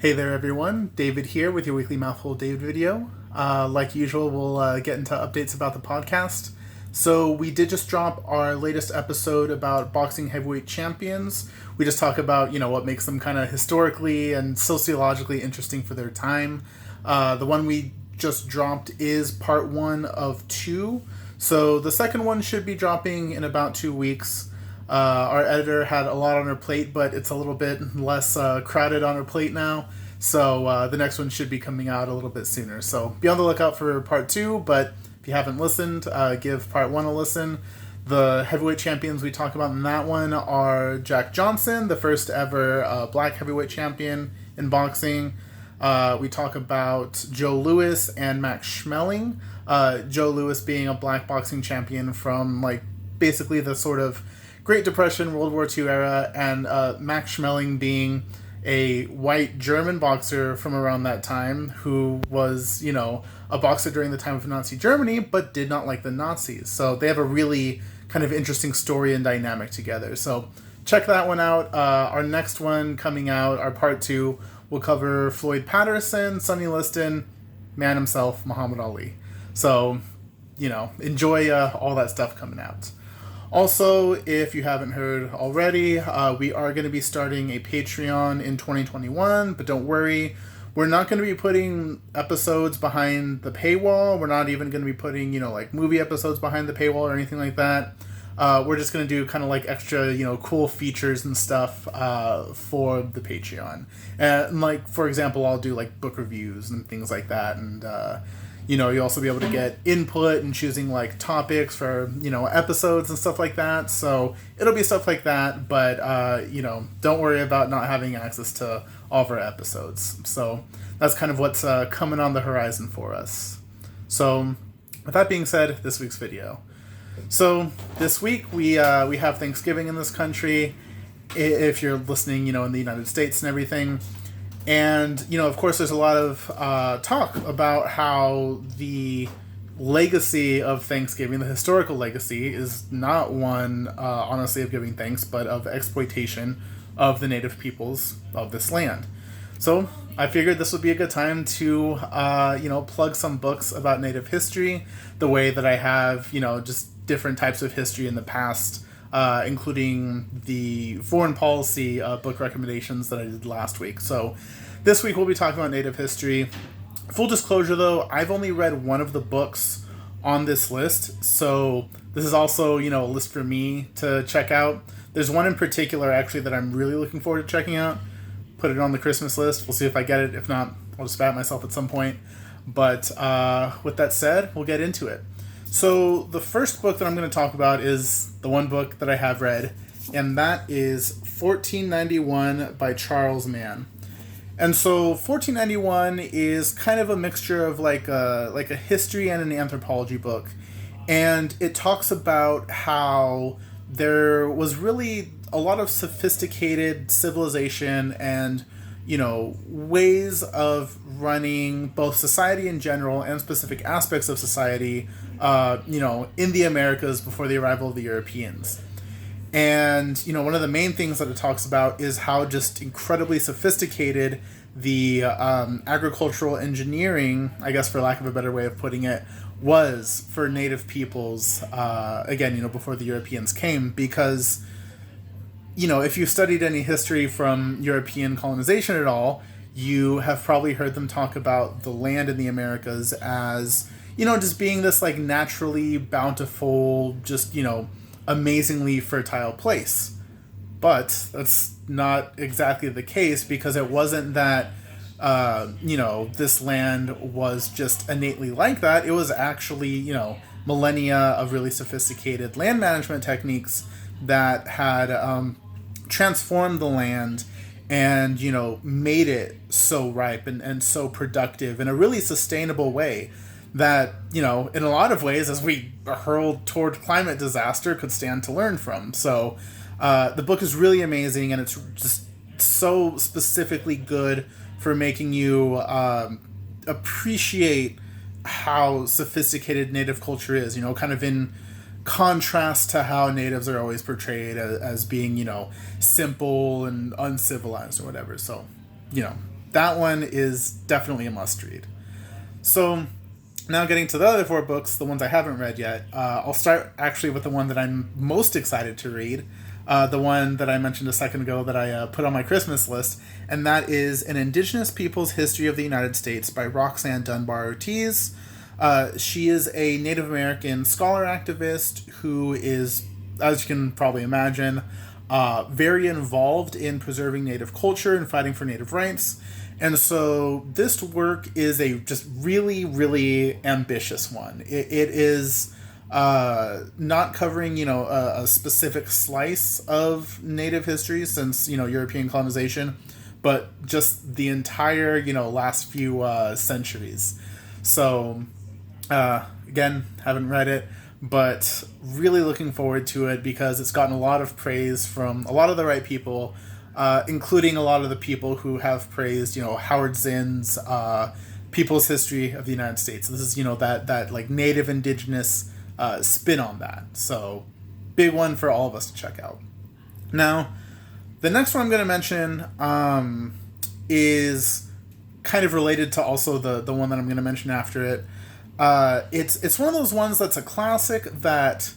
Hey there everyone, David here with your weekly Mouthful David video. Like usual, we'll get into updates about the podcast. So we did just drop our latest episode about boxing heavyweight champions. We just talk about, what makes them kind of historically and sociologically interesting for their time. The one we just dropped is part 1 of 2. So the second one should be dropping in about 2 weeks. Our editor had a lot on her plate, but it's a little bit less crowded on her plate now. So the next one should be coming out a little bit sooner. So be on the lookout for part 2, but if you haven't listened, give part 1 a listen. The heavyweight champions we talk about in that one are Jack Johnson, the first ever black heavyweight champion in boxing. We talk about Joe Louis and Max Schmeling. Joe Louis being a black boxing champion from basically the sort of Great Depression, World War II era, and Max Schmeling being a white German boxer from around that time who was, a boxer during the time of Nazi Germany, but did not like the Nazis. So they have a really kind of interesting story and dynamic together. So check that one out. Our next one coming out, our part 2, will cover Floyd Patterson, Sonny Liston, man himself, Muhammad Ali. So, enjoy all that stuff coming out. Also, if you haven't heard already, we are going to be starting a Patreon in 2021, but don't worry, we're not going to be putting episodes behind the paywall. We're not even going to be putting, movie episodes behind the paywall or anything like that. We're just going to do kind of extra, cool features and stuff for the Patreon. And for example, I'll do book reviews and things like that, and you'll also be able to get input and choosing topics for, episodes and stuff like that. So it'll be stuff like that, but, don't worry about not having access to all of our episodes. So that's kind of what's coming on the horizon for us. So with that being said, this week's video. So this week we have Thanksgiving in this country, if you're listening, in the United States and everything. And, of course, there's a lot of talk about how the legacy of Thanksgiving, the historical legacy, is not one, honestly, of giving thanks, but of exploitation of the native peoples of this land. So I figured this would be a good time to, plug some books about native history, the way that I have, just different types of history in the past, including the foreign policy book recommendations that I did last week. So this week we'll be talking about native history. Full disclosure though, I've only read one of the books on this list, so this is also, a list for me to check out. There's one in particular actually that I'm really looking forward to checking out. Put it on the Christmas list. We'll see if I get it. If not, I'll just bat myself at some point. But with that said, we'll get into it. So the first book that I'm going to talk about is the one book that I have read, and that is 1491 by Charles Mann. And so 1491 is kind of a mixture of a history and an anthropology book. And it talks about how there was really a lot of sophisticated civilization and, ways of running both society in general and specific aspects of society, in the Americas before the arrival of the Europeans. And, one of the main things that it talks about is how just incredibly sophisticated the agricultural engineering, I guess for lack of a better way of putting it, was for native peoples, again, before the Europeans came. Because, if you studied any history from European colonization at all, you have probably heard them talk about the land in the Americas as, just being this naturally bountiful, just, amazingly fertile place. But that's not exactly the case, because it wasn't that, this land was just innately like that. It was actually, millennia of really sophisticated land management techniques that had transformed the land and, made it so ripe and so productive in a really sustainable way that, in a lot of ways, as we hurl toward climate disaster, could stand to learn from. So the book is really amazing, and it's just so specifically good for making you appreciate how sophisticated native culture is, kind of in contrast to how natives are always portrayed as being, simple and uncivilized or whatever. So, that one is definitely a must read. So now getting to the other 4 books, the ones I haven't read yet, I'll start actually with the one that I'm most excited to read, the one that I mentioned a second ago that I put on my Christmas list, and that is An Indigenous People's History of the United States by Roxanne Dunbar Ortiz. She is a Native American scholar activist who is, as you can probably imagine, very involved in preserving Native culture and fighting for Native rights. And so this work is a just really, really ambitious one. It is not covering, a specific slice of Native history since, European colonization, but just the entire, last few centuries. So, again, haven't read it, but really looking forward to it because it's gotten a lot of praise from a lot of the right people, including a lot of the people who have praised, Howard Zinn's People's History of the United States. This is, that like Native Indigenous spin on that. So big one for all of us to check out. Now, the next one I'm going to mention is kind of related to also the one that I'm going to mention after it. It's one of those ones that's a classic that,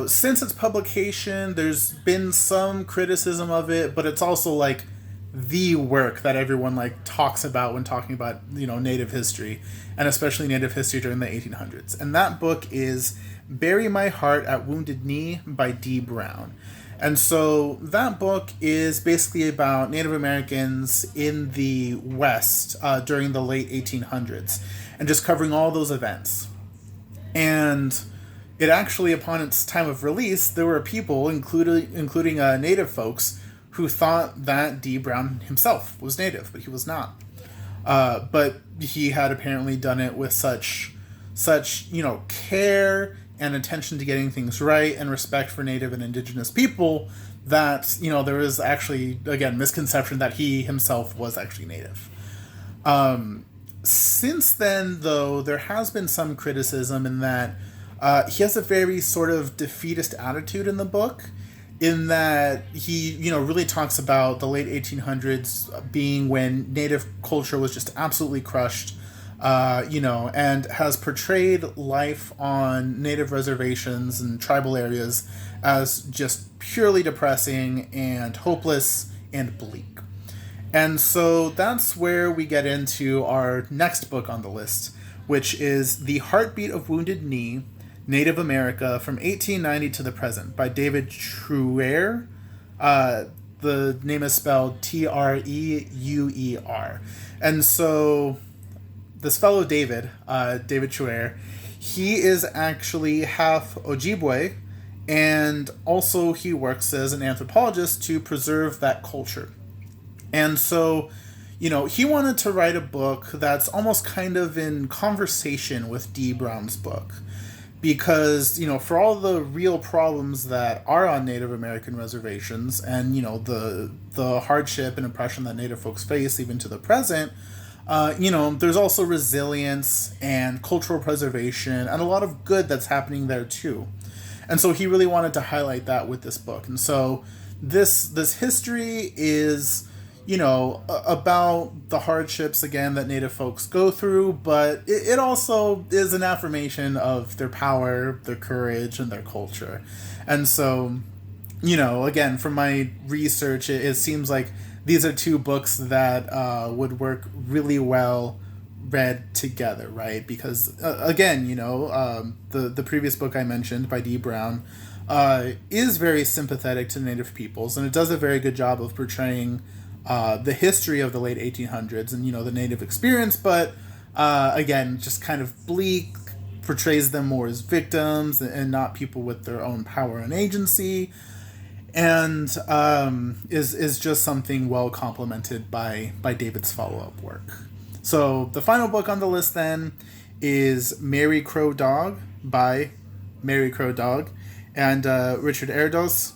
since its publication, there's been some criticism of it, but it's also like the work that everyone like talks about when talking about, Native history, and especially Native history during the 1800s. And that book is Bury My Heart at Wounded Knee by Dee Brown. And so that book is basically about Native Americans in the West during the late 1800s and just covering all those events. And it actually, upon its time of release, there were people, including Native folks, who thought that Dee Brown himself was Native, but he was not. But he had apparently done it with such care and attention to getting things right and respect for Native and Indigenous people that, there was actually, again, misconception that he himself was actually Native. Since then, though, there has been some criticism in that he has a very sort of defeatist attitude in the book, in that he, really talks about the late 1800s being when Native culture was just absolutely crushed, and has portrayed life on Native reservations and tribal areas as just purely depressing and hopeless and bleak. And so that's where we get into our next book on the list, which is The Heartbeat of Wounded Knee, Native America from 1890 to the Present by David Treuer. The name is spelled Treuer. And so this fellow David Treuer, he is actually half Ojibwe, and also he works as an anthropologist to preserve that culture. And so, he wanted to write a book that's almost kind of in conversation with Dee Brown's book. Because, for all the real problems that are on Native American reservations and, the hardship and oppression that Native folks face even to the present, there's also resilience and cultural preservation and a lot of good that's happening there too. And so he really wanted to highlight that with this book. And so this history is, about the hardships, again, that Native folks go through, but it also is an affirmation of their power, their courage, and their culture. And so, again, from my research, it seems like these are 2 books that would work really well read together, right? Because, again, the previous book I mentioned by Dee Brown is very sympathetic to Native peoples, and it does a very good job of portraying the history of the late 1800s and, the Native experience, but again, just kind of bleak, portrays them more as victims and not people with their own power and agency, and is just something well complemented by David's follow-up work. So the final book on the list then is Mary Crow Dog by Mary Crow Dog and Richard Erdos.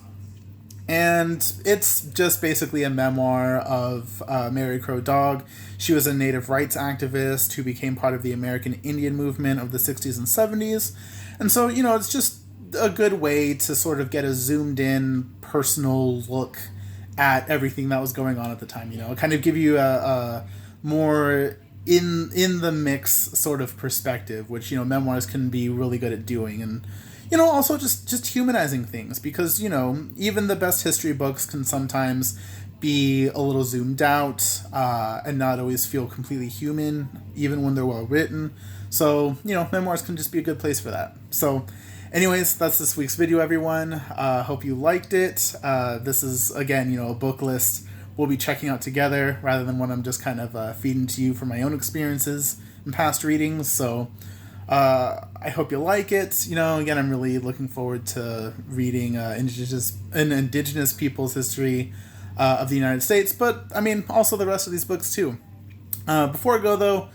And it's just basically a memoir of Mary Crow Dog. She was a native rights activist who became part of the American Indian movement of the 60s and 70s. And so, it's just a good way to sort of get a zoomed in personal look at everything that was going on at the time. Kind of give you a more in the mix sort of perspective, which memoirs can be really good at doing, and also just humanizing things, because even the best history books can sometimes be a little zoomed out and not always feel completely human, even when they're well written. So memoirs can just be a good place for that. So anyways, that's this week's video, everyone. Hope you liked it. This is, again, a book list we'll be checking out together, rather than what I'm just kind of feeding to you from my own experiences and past readings. So I hope you like it. Again, I'm really looking forward to reading indigenous people's history of the United States, but I mean also the rest of these books too. Before I go though,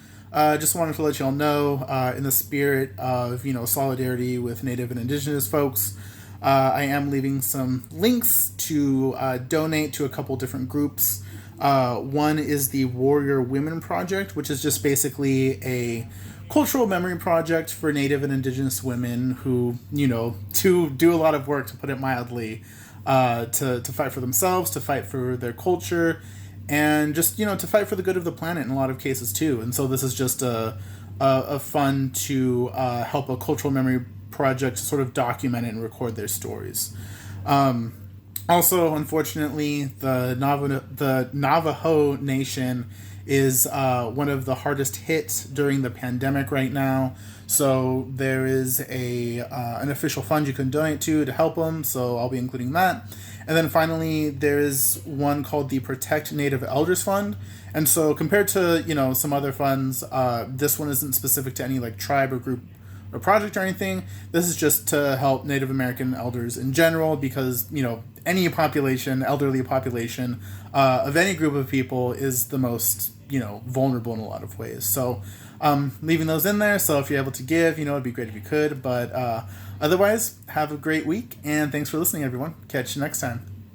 just wanted to let you all know, in the spirit of solidarity with Native and Indigenous folks, I am leaving some links to donate to a couple different groups. One is the Warrior Women Project, which is just basically a cultural memory project for Native and Indigenous women who, to do a lot of work, to put it mildly, to fight for themselves, to fight for their culture, and just, to fight for the good of the planet in a lot of cases too. And so this is just a fun to help a cultural memory project to sort of document it and record their stories. Also, unfortunately, the Navajo Nation is one of the hardest hit during the pandemic right now. So there is an official fund you can donate to help them. So I'll be including that. And then finally, there is one called the Protect Native Elders Fund. And so compared to some other funds, this one isn't specific to any tribe or group or project or anything. This is just to help Native American elders in general, because any population, elderly population of any group of people, is the most vulnerable in a lot of ways. So leaving those in there, so if you're able to give, it'd be great if you could. But otherwise, have a great week, and thanks for listening, everyone. Catch you next time.